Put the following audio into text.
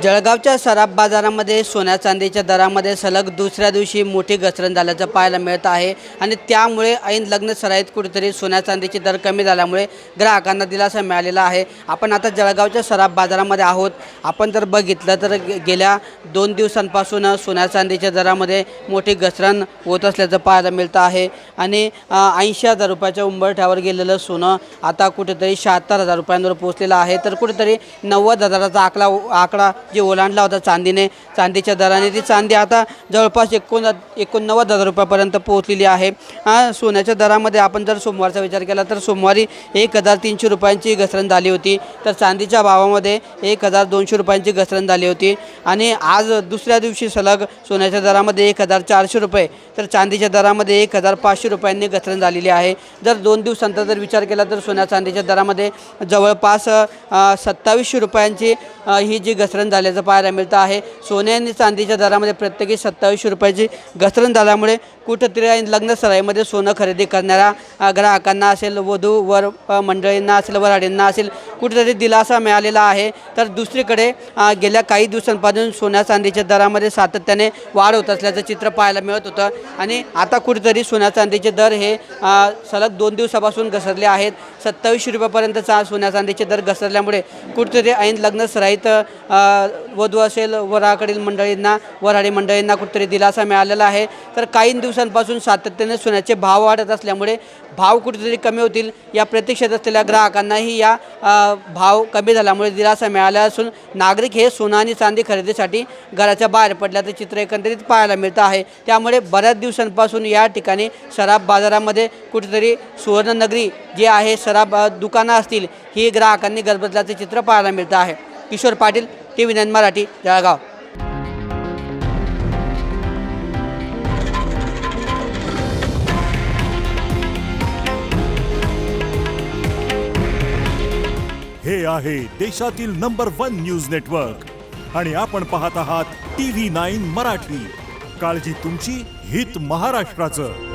जळगावच्या सराफ बाजारामध्ये सोन्या चांदीच्या दरामध्ये सलग दुसऱ्या दिवशी मोठी घसरण झाल्याचं पाहायला मिळत आहे आणि त्यामुळे ऐन लग्न सराईत कुठेतरी सोन्या चांदीचे दर कमी झाल्यामुळे ग्राहकांना दिलासा मिळालेला आहे। आपण आता जळगावच्या सराफ बाजारामध्ये आहोत। आपण जर बघितलं तर गेल्या 2 दिवसांपासून सोन्या चांदीच्या दरामध्ये मोठी घसरण होत असल्याचं पाहायला मिळतं आहे आणि 80,000 रुपयाच्या उंबरठ्यावर गेलेलं सोनं आता कुठेतरी 76,000 रुपयांवर पोहोचलेलं आहे। तर कुठेतरी 90,000चा आकडा जे ओलांडला होता चांदीच्या दराने, ती चांदी आता जवळपास 89,000 रुपयापर्यंत पोहोचलेली आहे। सोन्याच्या दरामध्ये आपण जर सोमवारचा विचार केला तर सोमवारी 1,300 रुपयांची घसरण झाली होती, तर चांदीच्या भावामध्ये 1,200 रुपयांची घसरण झाली होती आणि आज दुसऱ्या दिवशी सलग सोन्याच्या दरामध्ये 1,400 रुपये तर चांदीच्या दरामध्ये 1,500 रुपयांनी घसरण झालेली आहे। जर 2 दिवसांचा जर विचार केला तर सोन्या चांदीच्या दरामध्ये जवळपास 2700 रुपयांची ही जी घसरण झाल्याचं पाहायला मिळतं आहे। सोने आणि चांदीच्या दरामध्ये प्रत्येकी 2700 रुपयाची घसरण झाल्यामुळे कुठेतरी लग्न सराईमध्ये सोनं खरेदी करणाऱ्या ग्राहकांना असेल, वधू वर मंडळींना असेल, वऱ्हाडींना असेल, कुठेतरी दिलासा मिळालेला आहे। तर दुसरीकडे गेल्या काही दिवसांपासून सोन्या चांदीच्या दरामध्ये सातत्याने वाढ होत असल्याचं चित्र पाहायला मिळत होतं आणि आता कुठेतरी सोन्या चांदीचे दर हे सलग 2 दिवसापासून घसरले आहेत। 2700 रुपयापर्यंतचा सोन्या चांदीचे दर घसरल्यामुळे कुठेतरी ऐन लग्न सराईत वधू असेल, वराकडील मंडळींना, वऱ्हाडी मंडळींना कुठेतरी दिलासा मिळालेला आहे। तर काही दिवसांपासून सातत्याने सोन्याचे भाव वाढत असल्यामुळे भाव कुठेतरी कमी होतील या प्रतीक्षेत असलेल्या ग्राहकांनाही या भाव कमी झाल्यामुळे दिलासा मिळाला असून नागरिक हे सोनं आणि चांदी खरेदीसाठी घराच्या बाहेर पडल्याचं चित्र एकंदरीत पाहायला मिळतं आहे। त्यामुळे बऱ्याच दिवसांपासून या ठिकाणी सराफ बाजारामध्ये कुठेतरी सुवर्णनगरी जे आहे, सराफ दुकानं असतील, ही ग्राहकांनी गजबजल्याचं चित्र पाहायला मिळतं आहे। किशोर पाटील, TV9 मराठी, जळगाव। हे आहे देशातील नंबर 1 न्यूज नेटवर्क आणि आपण पाहत आहात TV9 मराठी। काळजी तुमची, हित महाराष्ट्राचं।